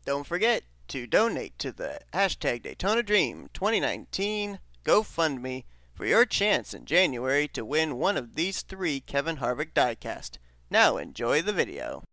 Don't forget to donate to the hashtag Daytona Dream 2019 GoFundMe for your chance in January to win one of these 3 Kevin Harvick diecast. Now enjoy the video.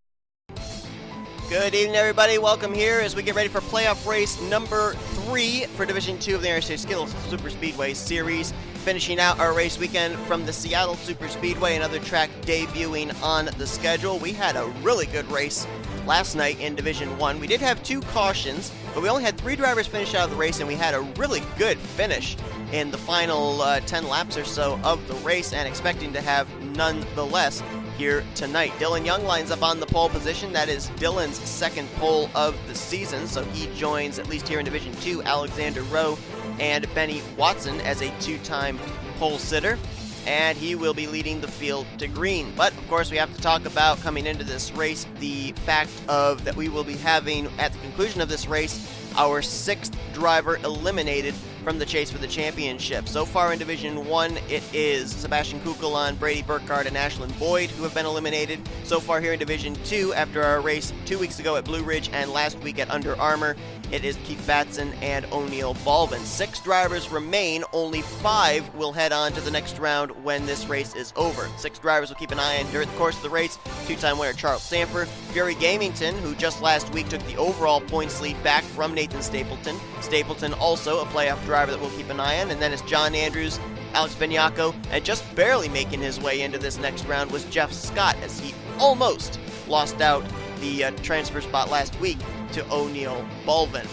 Good evening, everybody. Welcome here as we get ready for playoff race number 3 for Division 2 of the NNSCRA Skittles Super Speedway Series. Finishing out our race weekend from the Seattle Super Speedway, another track debuting on the schedule. We had a really good race last night in Division 1. We did have 2 cautions, but we only had 3 drivers finish out of the race, and we had a really good finish in the final 10 laps or so of the race, and expecting to have nonetheless here tonight. Dylan Young lines up on the pole position. That is Dylan's second pole of the season, so he joins, at least here in Division 2, Alexander Rowe and Benny Watson as a 2-time pole sitter, and he will be leading the field to green. But of course, we have to talk about, coming into this race, the fact of that we will be having at the conclusion of this race our 6th driver eliminated from the chase for the championship. So far in Division 1, it is Sebastian Kukulon, Brady Burkhardt, and Ashland Boyd who have been eliminated. So far here in Division 2, after our race 2 weeks ago at Blue Ridge and last week at Under Armour, it is Keith Batson and O'Neal Balvin. 6 drivers remain. Only 5 will head on to the next round when this race is over. 6 drivers will keep an eye on during the course of the race. 2-time winner Charles Sandfer, J Galloway, who just last week took the overall points lead back from Nathan Stapleton. Stapleton also a playoff driver that we'll keep an eye on. And then it's John Andrews, Alex Benyako, and just barely making his way into this next round was Jeff Scott, as he almost lost out the transfer spot last week to O'Neal Balvin.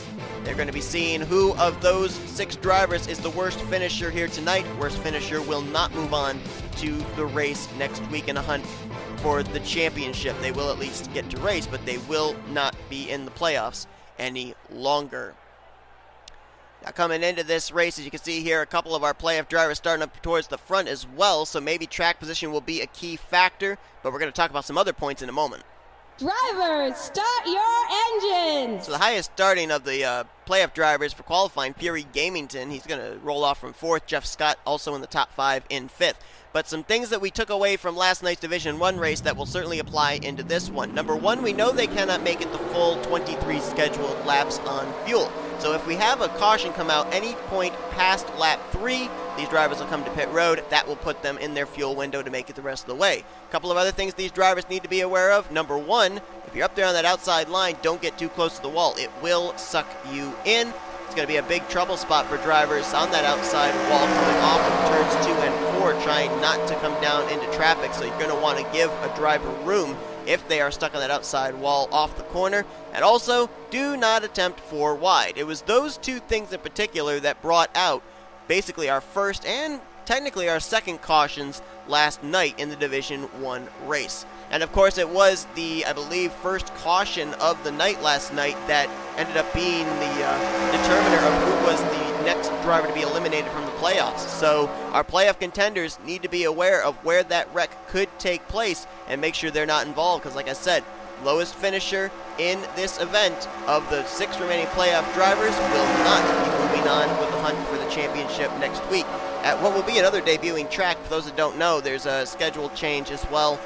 They're going to be seeing who of those 6 drivers is the worst finisher here tonight. Worst finisher will not move on to the race next week in a hunt for the championship. They will at least get to race, but they will not be in the playoffs any longer. Now, coming into this race, as you can see here, a couple of our playoff drivers starting up towards the front as well, so maybe track position will be a key factor, but we're going to talk about some other points in a moment. Drivers, start your engines! So the highest starting of the playoff drivers for qualifying, J Galloway, he's going to roll off from 4th. Jeff Scott also in the top 5 in 5th. But some things that we took away from last night's Division 1 race that will certainly apply into this one. Number 1, we know they cannot make it the full 23 scheduled laps on fuel. So if we have a caution come out any point past lap 3, these drivers will come to pit road. That will put them in their fuel window to make it the rest of the way. A couple of other things these drivers need to be aware of. Number 1, if you're up there on that outside line, don't get too close to the wall. It will suck you in. It's going to be a big trouble spot for drivers on that outside wall coming off of turns 2 and 4, trying not to come down into traffic. So you're going to want to give a driver room if they are stuck on that outside wall off the corner. And also, do not attempt 4 wide. It was those 2 things in particular that brought out basically our first and technically our second cautions last night in the Division 1 race. And of course, it was the, I believe, first caution of the night last night that ended up being the determiner of who was the next driver to be eliminated from the playoffs. So our playoff contenders need to be aware of where that wreck could take place and make sure they're not involved, because like I said, lowest finisher in this event of the 6 remaining playoff drivers will not be moving on with the hunt for the championship next week at what will be another debuting track. For those that don't know, there's a scheduled change as well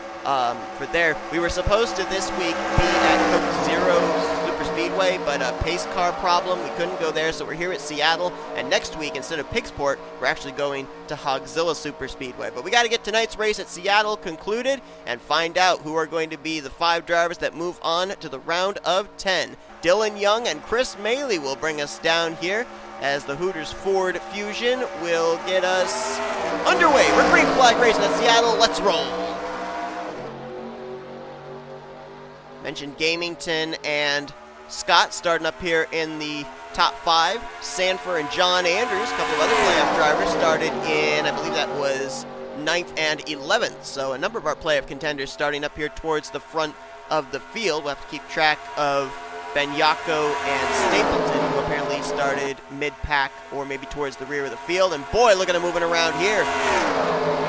for there. We were supposed to this week be at Coke Zero Super Speedway, but a pace car problem, we couldn't go there, so we're here at Seattle, and next week, instead of Pigsport, we're actually going to Hogzilla Super Speedway. But we got to get tonight's race at Seattle concluded and find out who are going to be the 5 drivers that move on to the round of 10. Dylan Young and Chris Maley will bring us down here as the Hooters Ford Fusion will get us underway. We're green flag racing at Seattle. Let's roll. Mentioned Gamington and Scott starting up here in the top 5. Sandfer and John Andrews, a couple of other playoff drivers, started in, I believe that was 9th and 11th. So a number of our playoff contenders starting up here towards the front of the field. We'll have to keep track of Benyako and Stapleton, who apparently started mid-pack or maybe towards the rear of the field. And boy, look at him moving around here.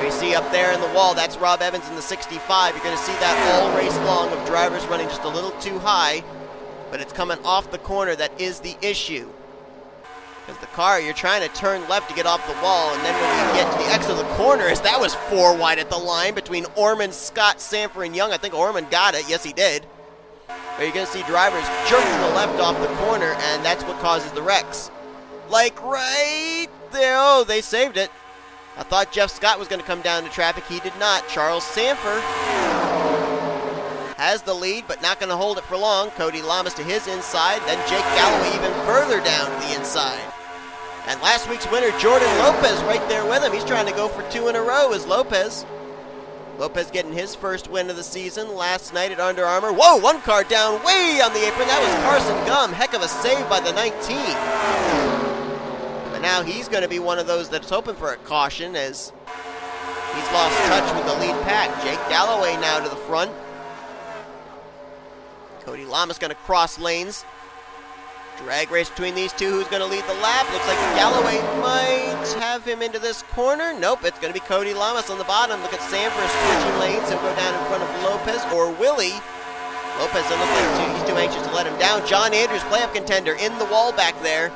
You see up there in the wall, that's Rob Evans in the 65. You're going to see that all race long of drivers running just a little too high, but it's coming off the corner that is the issue. Because the car, you're trying to turn left to get off the wall, and then when you get to the exit of the corners, that was 4 wide at the line between Ormond, Scott, Sandfer, and Young. I think Ormond got it. Yes, he did. where you're going to see drivers jerk to the left off the corner, and that's what causes the wrecks. Like right there. Oh, they saved it. I thought Jeff Scott was going to come down to traffic. He did not. Charles Sandfer has the lead, but not going to hold it for long. Cody Llamas to his inside, then J Galloway even further down to the inside. And last week's winner, Jordan Lopez, right there with him. He's trying to go for 2 in a row as Lopez. Lopez getting his first win of the season last night at Under Armour. Whoa, one car down way on the apron. That was Carson Gum. Heck of a save by the 19. But now he's going to be one of those that's hoping for a caution as he's lost touch with the lead pack. Jake Galloway now to the front. Cody Llamas going to cross lanes. Drag race between these two. Who's going to lead the lap? Looks like Galloway might have him into this corner. Nope, it's going to be Cody Llamas on the bottom. Look at Sandfer switching lanes. He'll go down in front of Lopez, or will he? Lopez doesn't look like he's too anxious to let him down. John Andrews, playoff contender, in the wall back there.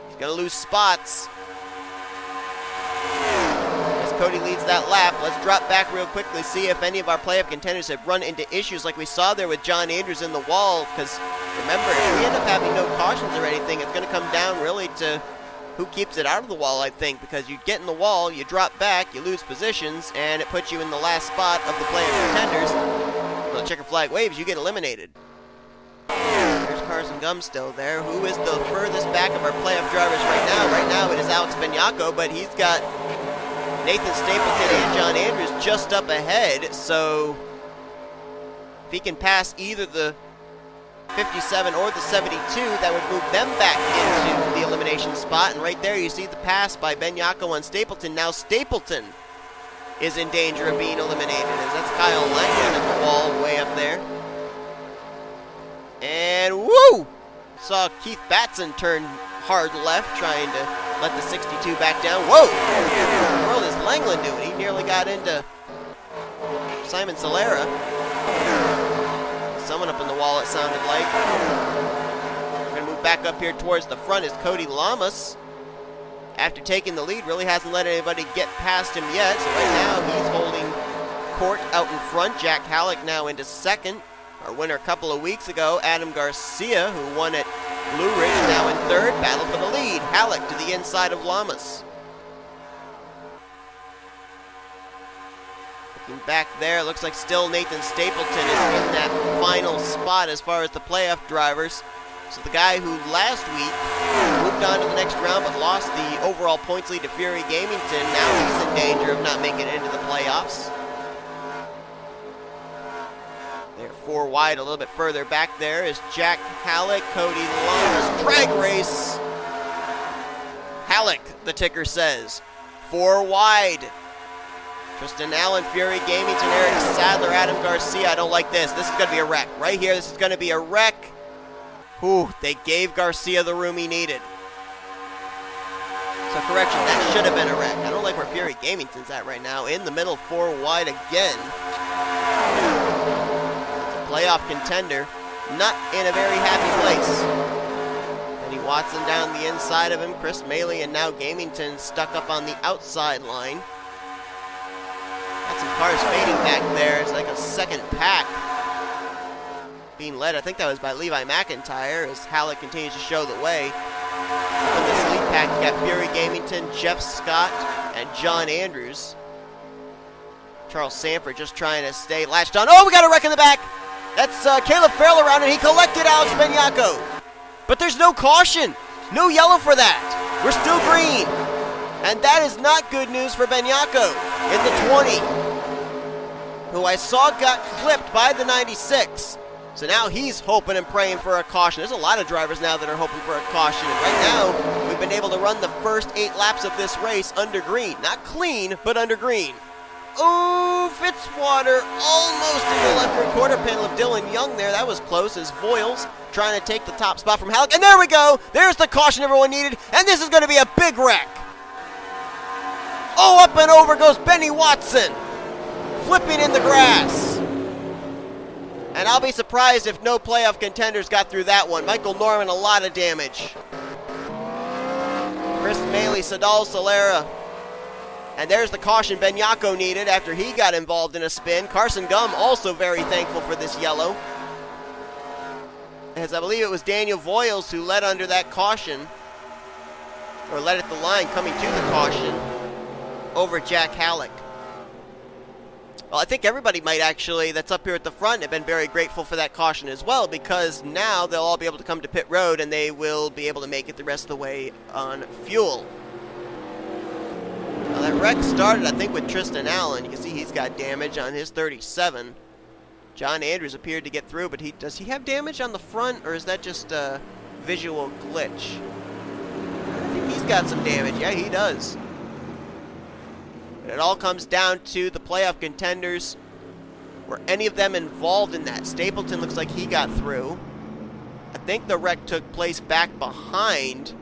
He's going to lose spots. Cody leads that lap. Let's drop back real quickly, see if any of our playoff contenders have run into issues like we saw there with John Andrews in the wall, because remember, if we end up having no cautions or anything, it's going to come down really to who keeps it out of the wall, I think, because you get in the wall, you drop back, you lose positions, and it puts you in the last spot of the playoff contenders. Well, checker flag waves, you get eliminated. There's Carson Gum still there. Who is the furthest back of our playoff drivers right now? Right now it is Alex Benyako, but he's got Nathan Stapleton and John Andrews just up ahead, so if he can pass either the 57 or the 72, that would move them back into the elimination spot. And right there you see the pass by Benyako on Stapleton. Now Stapleton is in danger of being eliminated, as that's Kyle Langeland at the wall way up there. And woo! Saw Keith Batson turn hard left, trying to let the 62 back down. Whoa! What in the world is Langeland doing? He nearly got into Simon Salera. Someone up in the wall, it sounded like. We're going to move back up here towards the front is Cody Llamas. After taking the lead, really hasn't let anybody get past him yet. So right now he's holding court out in front. Jack Halleck now into second. Our winner a couple of weeks ago, Adam Garcia, who won at Blue Ridge, now in third. Battle for the lead. Halleck to the inside of Llamas. Looking back there, looks like still Nathan Stapleton is in that final spot as far as the playoff drivers. So the guy who last week moved on to the next round but lost the overall points lead to Fury Gamington, now he's in danger of not making it into the playoffs. They're 4 wide, a little bit further back there is Jack Halleck, Cody Llamas, drag race. Halleck, the ticker says. 4 wide. Tristan Allen, Fury Gamington, Eric Sadler, Adam Garcia. I don't like this. This is going to be a wreck. Right here, this is going to be a wreck. Ooh, they gave Garcia the room he needed. So correction, that should have been a wreck. I don't like where Fury Gamington's at right now. In the middle, 4 wide again. Playoff contender, not in a very happy place. Eddie Watson down the inside of him, Chris Maley, and now Gamington stuck up on the outside line. Got some cars fading back there. It's like a second pack being led. I think that was by Levi McIntyre as Halleck continues to show the way. In this lead pack, you got Fury Gamington, Jeff Scott, and John Andrews. Charles Sandfer just trying to stay latched on. Oh, we got a wreck in the back! That's Caleb Farrell around, and he collected Alex Benyako. But there's no caution. No yellow for that. We're still green. And that is not good news for Benyako in the 20, who I saw got clipped by the 96. So now he's hoping and praying for a caution. There's a lot of drivers now that are hoping for a caution. And right now, we've been able to run the first 8 laps of this race under green. Not clean, but under green. Oh, Fitzwater almost in the left rear quarter panel of Dylan Young there. That was close as Voyles trying to take the top spot from Halleck. And there we go. There's the caution everyone needed. And this is going to be a big wreck. Oh, up and over goes Benny Watson, flipping in the grass. And I'll be surprised if no playoff contenders got through that one. Michael Norman, a lot of damage. Chris Maley, C Salera, And there's the caution Benyako needed after he got involved in a spin. Carson Gum also very thankful for this yellow, as I believe it was Daniel Voyles who led under that caution, or led at the line coming to the caution over Jack Halleck. Well, I think everybody might actually, that's up here at the front, have been very grateful for that caution as well, because now they'll all be able to come to pit road and they will be able to make it the rest of the way on fuel. Now that wreck started, I think, with Tristan Allen. You can see he's got damage on his 37. John Andrews appeared to get through, but does he have damage on the front, or is that just a visual glitch? I think he's got some damage. Yeah, he does. But it all comes down to the playoff contenders. Were any of them involved in that? Stapleton looks like he got through. I think the wreck took place back behind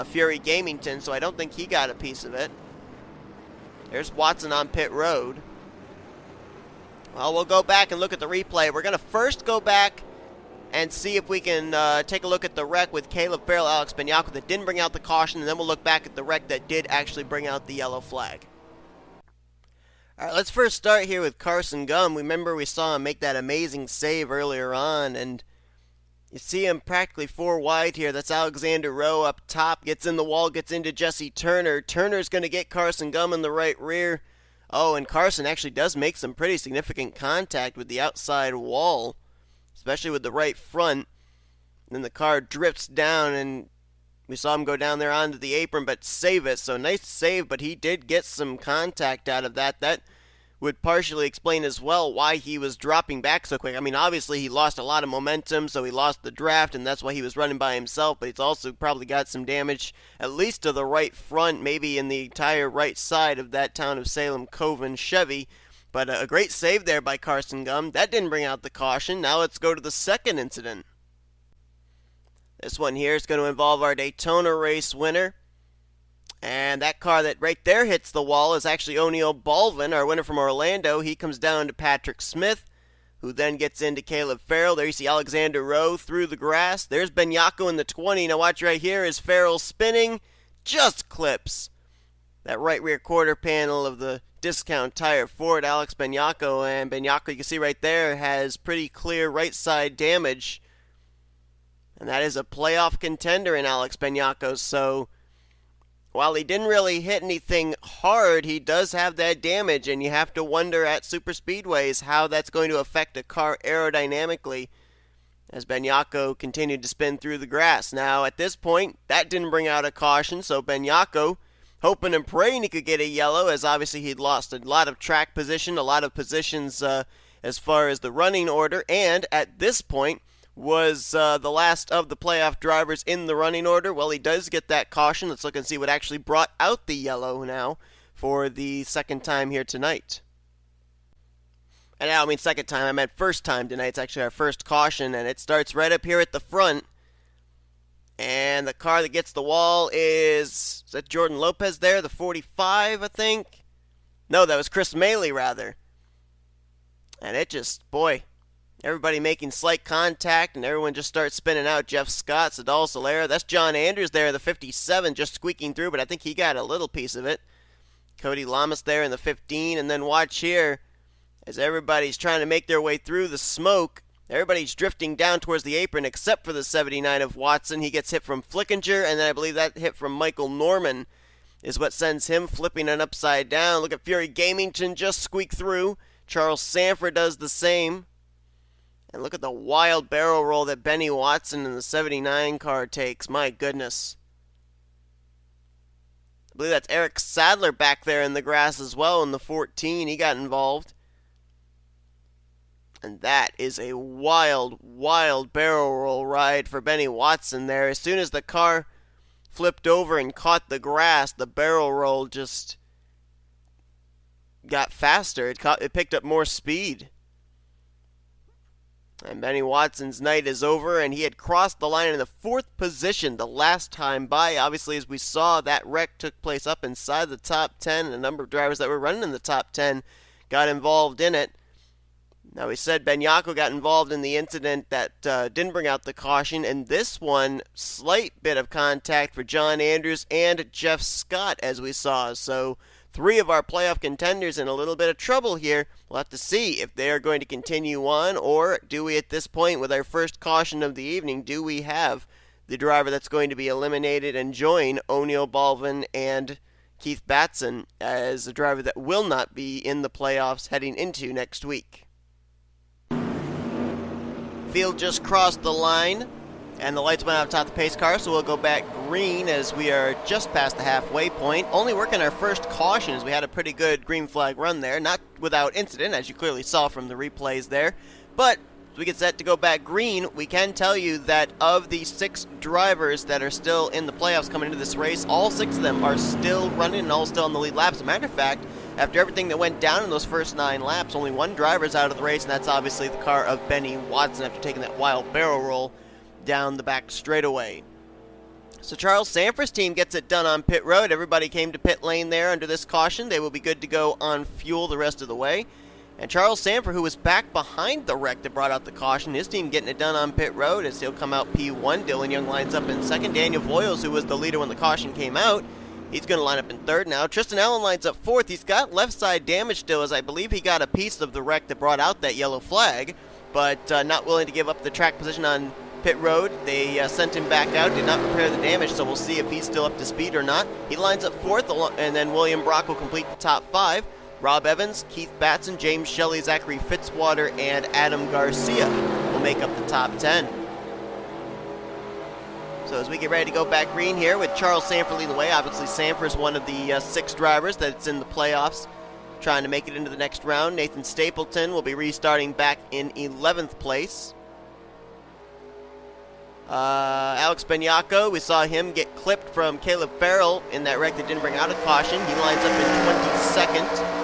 Fury Gamington, so I don't think he got a piece of it. There's Watson on pit road. Well, we'll go back and look at the replay. We're going to first go back and see if we can take a look at the wreck with Caleb Farrell, Alex Benyako that didn't bring out the caution, and then we'll look back at the wreck that did actually bring out the yellow flag. All right, let's first start here with Carson Gum. Remember, we saw him make that amazing save earlier on, and you see him practically 4 wide here. That's Alexander Rowe up top, gets in the wall, gets into Jesse Turner. Turner's going to get Carson Gum in the right rear. Oh, and Carson actually does make some pretty significant contact with the outside wall, especially with the right front. Then the car drifts down, and we saw him go down there onto the apron, but save it. So nice save, but he did get some contact out of that. That would partially explain as well why he was dropping back so quick. I mean, obviously he lost a lot of momentum, so he lost the draft, and that's why he was running by himself, but he's also probably got some damage, at least to the right front, maybe in the entire right side of that Town of Salem Coven Chevy. But a great save there by Carson Gum. That didn't bring out the caution. Now let's go to the second incident. This one here is going to involve our Daytona race winner. And that car that right there hits the wall is actually O'Neal Balvin, our winner from Orlando. He comes down to Patrick Smith, who then gets into Caleb Farrell. There you see Alexander Rowe through the grass. There's Benyako in the 20. Now watch right here as Farrell spinning. Just clips that right rear quarter panel of the discount tire Ford Alex Benyako. And Benyako, you can see right there, has pretty clear right side damage. And that is a playoff contender in Alex Benyako. So while he didn't really hit anything hard, he does have that damage, and you have to wonder at super speedways how that's going to affect a car aerodynamically as Benyako continued to spin through the grass. Now, at this point, that didn't bring out a caution, so Benyako, hoping and praying he could get a yellow, as obviously he'd lost a lot of track position, a lot of positions as far as the running order, and at this point, was the last of the playoff drivers in the running order. Well, he does get that caution. Let's look and see what actually brought out the yellow now for the second time here tonight. And I don't mean second time, I meant first time tonight. It's actually our first caution, and it starts right up here at the front. And the car that gets the wall is that Jordan Lopez there, the 45, I think? No, that was Chris Maley, rather. And it just, boy, everybody making slight contact, and everyone just starts spinning out. Jeff Scott, Sadal Salera. That's John Andrews there, the 57, just squeaking through, but I think he got a little piece of it. Cody Lamas there in the 15, and then watch here as everybody's trying to make their way through the smoke. Everybody's drifting down towards the apron except for the 79 of Watson. He gets hit from Flickinger, and then I believe that hit from Michael Norman is what sends him flipping it upside down. Look at Fury Gamington just squeak through. Charles Sandfer does the same. And look at the wild barrel roll that Benny Watson in the 79 car takes. My goodness. I believe that's Eric Sadler back there in the grass as well in the 14. He got involved. And that is a wild, wild barrel roll ride for Benny Watson there. As soon as the car flipped over and caught the grass, the barrel roll just got faster. It picked up more speed. And Benny Watson's night is over, and he had crossed the line in the 4th position the last time by. Obviously, as we saw, that wreck took place up inside the top 10, and a number of drivers that were running in the top 10 got involved in it. Now, we said Benyako got involved in the incident that didn't bring out the caution, and this one, slight bit of contact for John Andrews and Jeff Scott, as we saw. So, 3 of our playoff contenders in a little bit of trouble here. We'll have to see if they are going to continue on, or do we, at this point, with our first caution of the evening, do we have the driver that's going to be eliminated and join O'Neal Balvin and Keith Batson as a driver that will not be in the playoffs heading into next week. Field just crossed the line, and the lights went out top the pace car, so we'll go back green as we are just past the halfway point. Only working our first caution as we had a pretty good green flag run there, not without incident, as you clearly saw from the replays there. But as we get set to go back green, we can tell you that of the 6 drivers that are still in the playoffs coming into this race, all 6 of them are still running and all still on the lead laps. As a matter of fact, after everything that went down in those first 9 laps, only 1 driver's out of the race, and that's obviously the car of Benny Watson after taking that wild barrel roll down the back straightaway. So Charles Sandfer's team gets it done on pit road. Everybody came to pit lane there under this caution. They will be good to go on fuel the rest of the way. And Charles Sandfer, who was back behind the wreck that brought out the caution, his team getting it done on pit road as he'll come out P1. Dylan Young lines up in second. Daniel Voyles, who was the leader when the caution came out, he's going to line up in third now. Tristan Allen lines up fourth. He's got left side damage still, as I believe he got a piece of the wreck that brought out that yellow flag, but not willing to give up the track position on pit road. They sent him back out, did not repair the damage, so we'll see if he's still up to speed or not. He lines up fourth, and then William Brock will complete the top 5. Rob Evans, Keith Batson, James Shelly, Zachary Fitzwater, and Adam Garcia will make up the top 10. So as we get ready to go back green here with Charles Sandfer leading the way, obviously Sandfer's one of the 6 drivers that's in the playoffs trying to make it into the next round. Nathan Stapleton will be restarting back in 11th place. Alex Benyako, we saw him get clipped from Caleb Farrell in that wreck that didn't bring out a caution. He lines up in 22nd.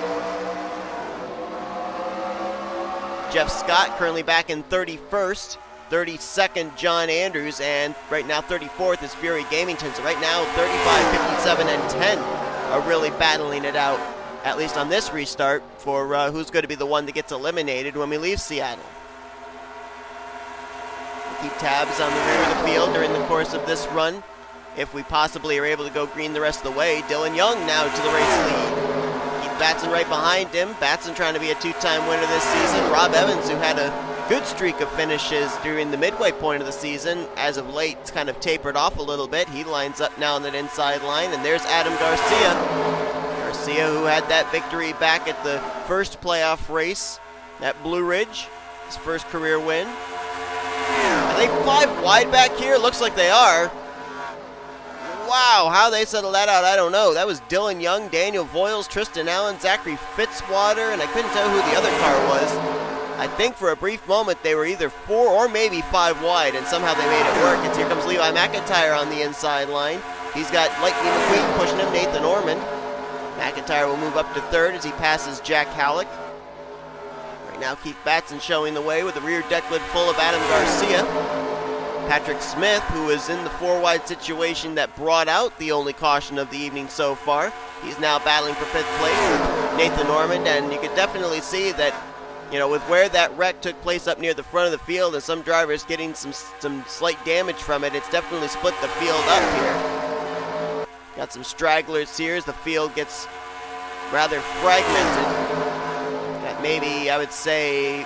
Jeff Scott currently back in 31st. 32nd, John Andrews, and right now 34th is Fury Gamington. So right now 35, 57, and 10 are really battling it out, at least on this restart, for who's going to be the one that gets eliminated when we leave Seattle. We'll keep tabs on the rear of the field during the course of this run, if we possibly are able to go green the rest of the way. Dylan Young now to the race lead. Keith Batson right behind him. Batson trying to be a 2-time winner this season. Rob Evans, who had a good streak of finishes during the midway point of the season, as of late it's kind of tapered off a little bit. He lines up now on that inside line, and there's Adam Garcia. Garcia, who had that victory back at the first playoff race at Blue Ridge, his first career win. Are they 5 wide back here? Looks like they are. Wow, how they settled that out, I don't know. That was Dylan Young, Daniel Voyles, Tristan Allen, Zachary Fitzwater, and I couldn't tell who the other car was. I think for a brief moment they were either 4 or maybe 5 wide, and somehow they made it work. And here comes Levi McIntire on the inside line. He's got Lightning McQueen pushing him, Nathan Ormond. McIntire will move up to third as he passes Jack Halleck. Right now Keith Batson showing the way with the rear deck lid full of Adam Garcia. Patrick Smith, who is in the 4 wide situation that brought out the only caution of the evening so far. He's now battling for 5th place with Nathan Ormond, and you could definitely see that, you know, with where that wreck took place up near the front of the field and some drivers getting some slight damage from it, it's definitely split the field up here. Got some stragglers here as the field gets rather fragmented. Got maybe, I would say,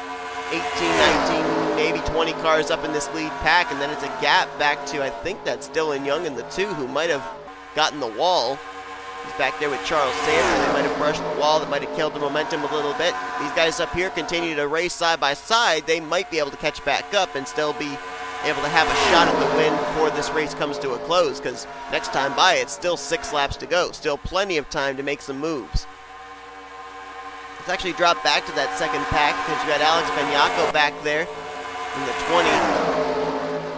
18, 19, maybe 20 cars up in this lead pack, and then it's a gap back to, I think that's Dylan Young and the 2 who might have gotten the wall. He's back there with Charles Sandfer. They might have brushed the wall. That might have killed the momentum a little bit. These guys up here continue to race side by side. They might be able to catch back up and still be able to have a shot at the win before this race comes to a close, because next time by it's still 6 laps to go. Still plenty of time to make some moves. Let's actually drop back to that second pack because you got Alex Benyako back there in the 20.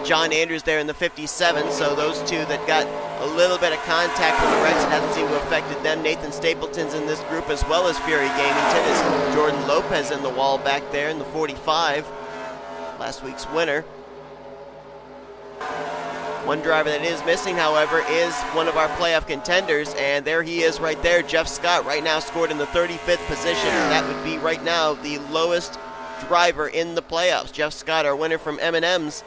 John Andrews there in the 57, so those 2 that got a little bit of contact from the wrecks, it hasn't seemed to have affected them. Nathan Stapleton's in this group as well as Fury Gamington. Is Jordan Lopez in the wall back there in the 45, last week's winner. One driver that is missing, however, is one of our playoff contenders, and there he is right there. Jeff Scott right now scored in the 35th position, and that would be right now the lowest driver in the playoffs. Jeff Scott, our winner from M&M's.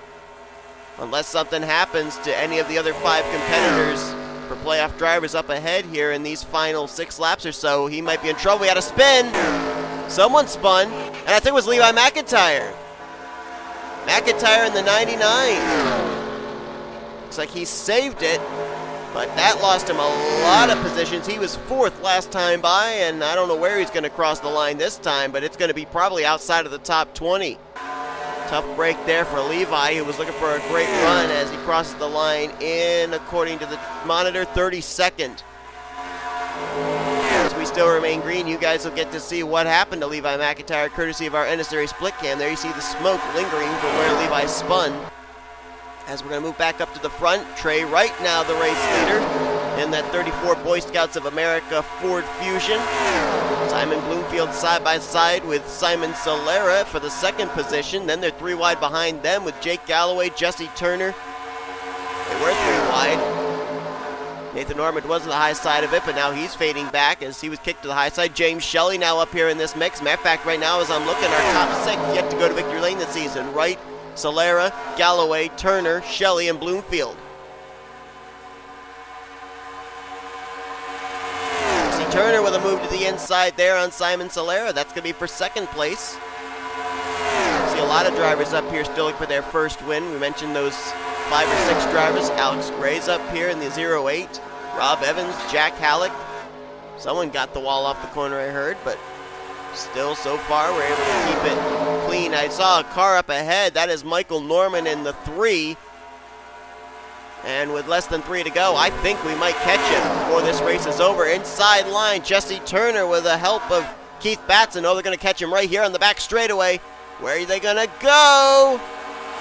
Unless something happens to any of the other 5 competitors for playoff drivers up ahead here in these final 6 laps or so, he might be in trouble. We had a spin. Someone spun, and I think it was Levi McIntire. McIntire in the 99. Looks like he saved it, but that lost him a lot of positions. He was 4th last time by, and I don't know where he's going to cross the line this time, but it's going to be probably outside of the top 20. Tough break there for Levi, who was looking for a great run as he crosses the line in, according to the monitor, 32nd. As we still remain green, you guys will get to see what happened to Levi McIntire, courtesy of our NNSCRA split cam. There you see the smoke lingering from where Levi spun. As we're going to move back up to the front, Trey Wright now the race leader in that 34 Boy Scouts of America Ford Fusion. Simon Bloomfield side by side with Simon Salera for the 2nd position. Then they're 3 wide behind them with J Galloway, Jesse Turner. They were 3 wide. N Ormond was on the high side of it, but now he's fading back as he was kicked to the high side. J Shelly now up here in this mix. Matter of fact, right now as I'm looking, our top 6 yet to go to victory lane this season. Wright, Salera, Galloway, Turner, Shelly, and Bloomfield. Turner with a move to the inside there on Simon Salera. That's going to be for 2nd place. See a lot of drivers up here still looking for their first win. We mentioned those 5 or 6 drivers. Alex Gray's up here in the 08. Rob Evans, Jack Halleck. Someone got the wall off the corner, I heard, but still so far we're able to keep it clean. I saw a car up ahead. That is Michael Norman in the 3. And with less than 3 to go, I think we might catch him before this race is over. Inside line, Jesse Turner with the help of Keith Batson. Oh, they're going to catch him right here on the back straightaway. Where are they going to go?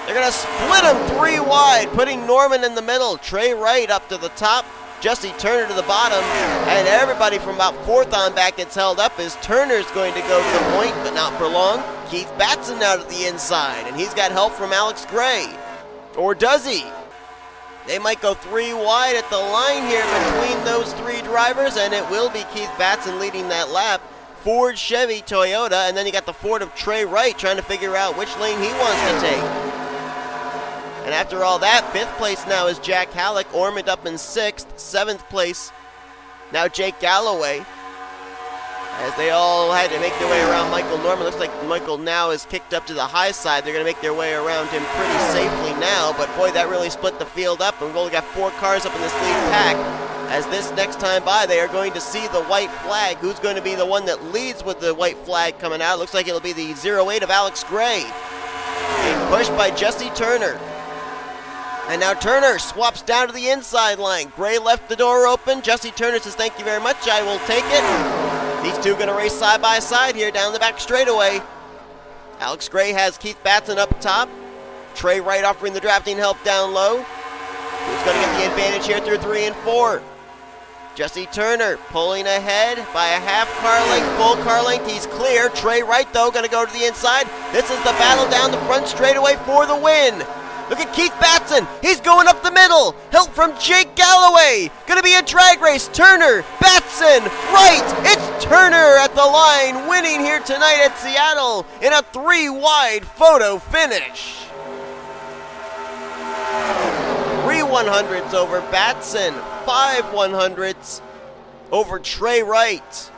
They're going to split him 3 wide, putting Norman in the middle. Trey Wright up to the top, Jesse Turner to the bottom, and everybody from about 4th on back gets held up as Turner's going to go to the point, but not for long. Keith Batson now to the inside, and he's got help from Alex Gray. Or does he? They might go 3 wide at the line here between those 3 drivers, and it will be Keith Batson leading that lap. Ford, Chevy, Toyota, and then you got the Ford of Trey Wright trying to figure out which lane he wants to take. And after all that, 5th place now is Jack Halleck. Ormond up in 6th. 7th place, now Jake Galloway. As they all had to make their way around Michael Norman. Looks like Michael now is kicked up to the high side. They're going to make their way around him pretty safely now. But boy, that really split the field up. And we've only got 4 cars up in this lead pack. As this next time by, they are going to see the white flag. Who's going to be the one that leads with the white flag coming out? Looks like it'll be the 08 of Alex Gray. Being pushed by Jesse Turner. And now Turner swaps down to the inside line. Gray left the door open. Jesse Turner says, "Thank you very much, I will take it." These two going to race side by side here down the back straightaway. Alex Gray has Keith Batson up top. Trey Wright offering the drafting help down low. Who's going to get the advantage here through 3 and 4? Jesse Turner pulling ahead by a half car length, full car length. He's clear. Trey Wright, though, going to go to the inside. This is the battle down the front straightaway for the win. Look at Keith Batson. He's going up the middle. Help from Jake Galloway. Going to be a drag race. Turner, Batson, Wright. It's Turner at the line, winning here tonight at Seattle in a 3-wide photo finish. 3 100s over Batson. 5 100s over Trey Wright.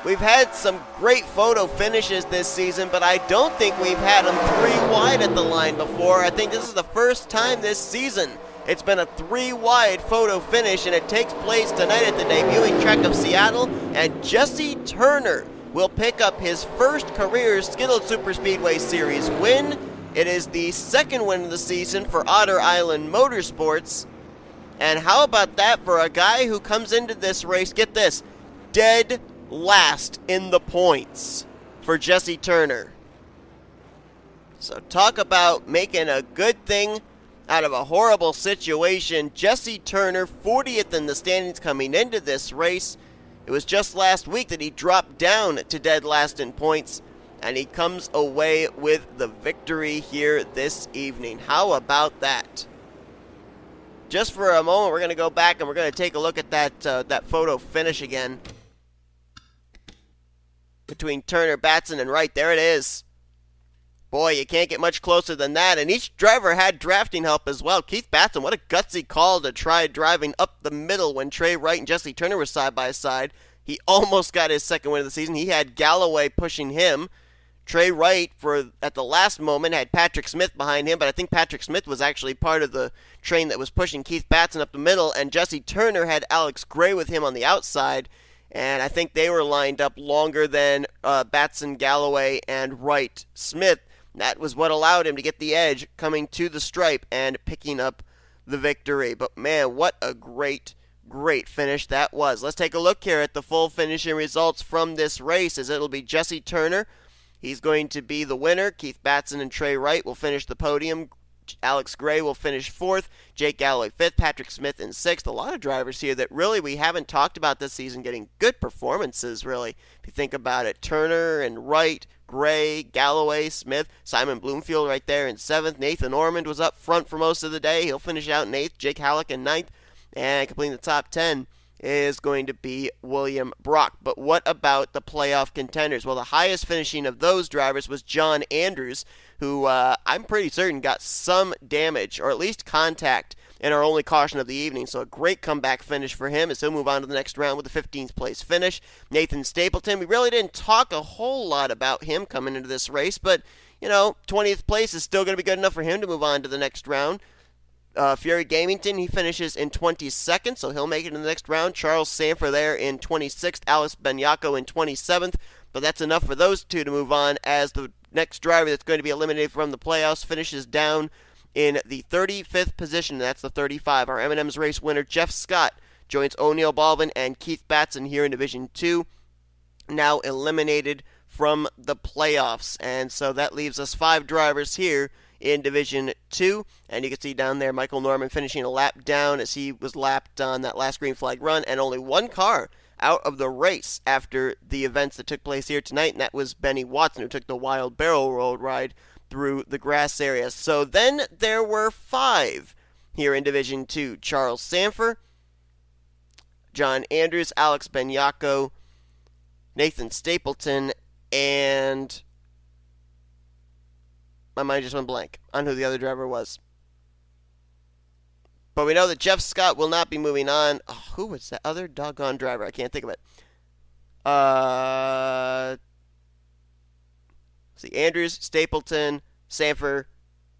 We've had some great photo finishes this season, but I don't think we've had them 3 wide at the line before. I think this is the first time this season it's been a 3-wide photo finish, and it takes place tonight at the debuting track of Seattle, and Jesse Turner will pick up his first career Skittles Superspeedway Series win. It is the 2nd win of the season for Otter Island Motorsports. And how about that for a guy who comes into this race, get this, dead last in the points for Jesse Turner. So talk about making a good thing out of a horrible situation. Jesse Turner, 40th in the standings coming into this race. It was just last week that he dropped down to dead last in points, and he comes away with the victory here this evening. How about that? Just for a moment, we're going to go back and we're going to take a look at that photo finish again. between Turner, Batson, and Wright. There it is. Boy, you can't get much closer than that, and each driver had drafting help as well. Keith Batson, what a gutsy call to try driving up the middle when Trey Wright and Jesse Turner were side by side. He almost got his second win of the season. He had Galloway pushing him. Trey Wright, at the last moment, had Patrick Smith behind him, but I think Patrick Smith was actually part of the train that was pushing Keith Batson up the middle, and Jesse Turner had Alex Gray with him on the outside, and I think they were lined up longer than Batson, Galloway, and Wright Smith. That was what allowed him to get the edge coming to the stripe and picking up the victory. But man, what a great finish that was. Let's take a look here at the full finishing results from this race, as it'll be Jesse Turner. He's going to be the winner. Keith Batson and Trey Wright will finish the podium. Alex Gray will finish 4th. Jake Galloway 5th. Patrick Smith in 6th. A lot of drivers here that really we haven't talked about this season getting good performances, really. If you think about it, Turner and Wright, Gray, Galloway, Smith, Simon Bloomfield right there in 7th. N Ormond was up front for most of the day. He'll finish out in 8th. Jake Halleck in 9th. And completing the top 10 is going to be William Brock. But what about the playoff contenders? Well, the highest finishing of those drivers was John Andrews, who I'm pretty certain got some damage, or at least contact, in our only caution of the evening. So a great comeback finish for him as he'll move on to the next round with a 15th place finish. N Stapleton, we really didn't talk a whole lot about him coming into this race, but, 20th place is still going to be good enough for him to move on to the next round. Fury Gamington, he finishes in 22nd, so he'll make it in the next round. Charles Sandfer there in 26th. Alice Benyako in 27th. But that's enough for those two to move on, as the next driver that's going to be eliminated from the playoffs finishes down in the 35th position. That's the 35. Our M&M's race winner, Jeff Scott, joins O'Neal Balvin and Keith Batson here in Division 2, now eliminated from the playoffs. And so that leaves us 5 drivers here in Division 2, and you can see down there Michael Norman finishing a lap down as he was lapped on that last green flag run, and only one car out of the race after the events that took place here tonight, and that was Benny Watson, who took the wild barrel roll ride through the grass area. So then there were 5 here in Division 2. Charles Sandfer, John Andrews, Alex Benyako, Nathan Stapleton, and my mind just went blank on who the other driver was. But we know that Jeff Scott will not be moving on. Oh, who was that other doggone driver? I can't think of it. See, Andrews, Stapleton, Sandfer,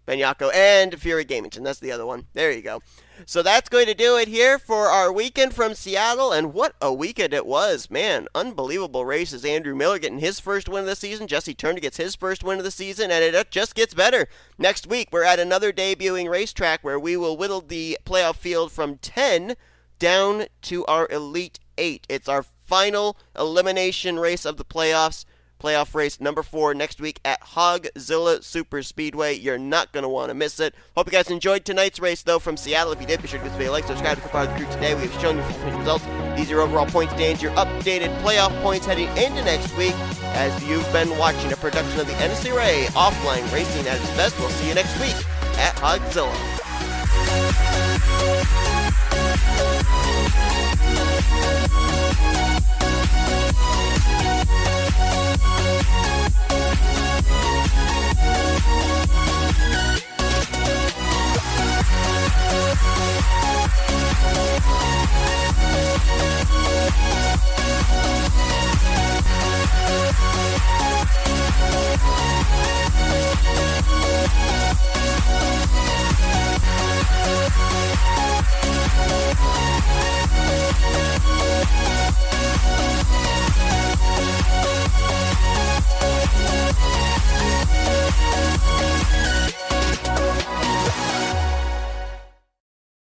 Benyako, and Fury Gamington. That's the other one. There you go. So that's going to do it here for our weekend from Seattle, and what a weekend it was. Man, unbelievable races. Andrew Miller getting his first win of the season. Jesse Turner gets his first win of the season, and it just gets better. Next week, we're at another debuting racetrack where we will whittle the playoff field from 10 down to our Elite 8. It's our final elimination race of the playoffs. Playoff race number 4 next week at Hogzilla Super Speedway. You're not going to want to miss it. Hope you guys enjoyed tonight's race, though, from Seattle. If you did, be sure to give this video a like, subscribe, become part of the crew today. We've shown you full results. These are your overall point standings, your updated playoff points heading into next week, as you've been watching a production of the NNSCRA Offline Racing at its best. We'll see you next week at Hogzilla.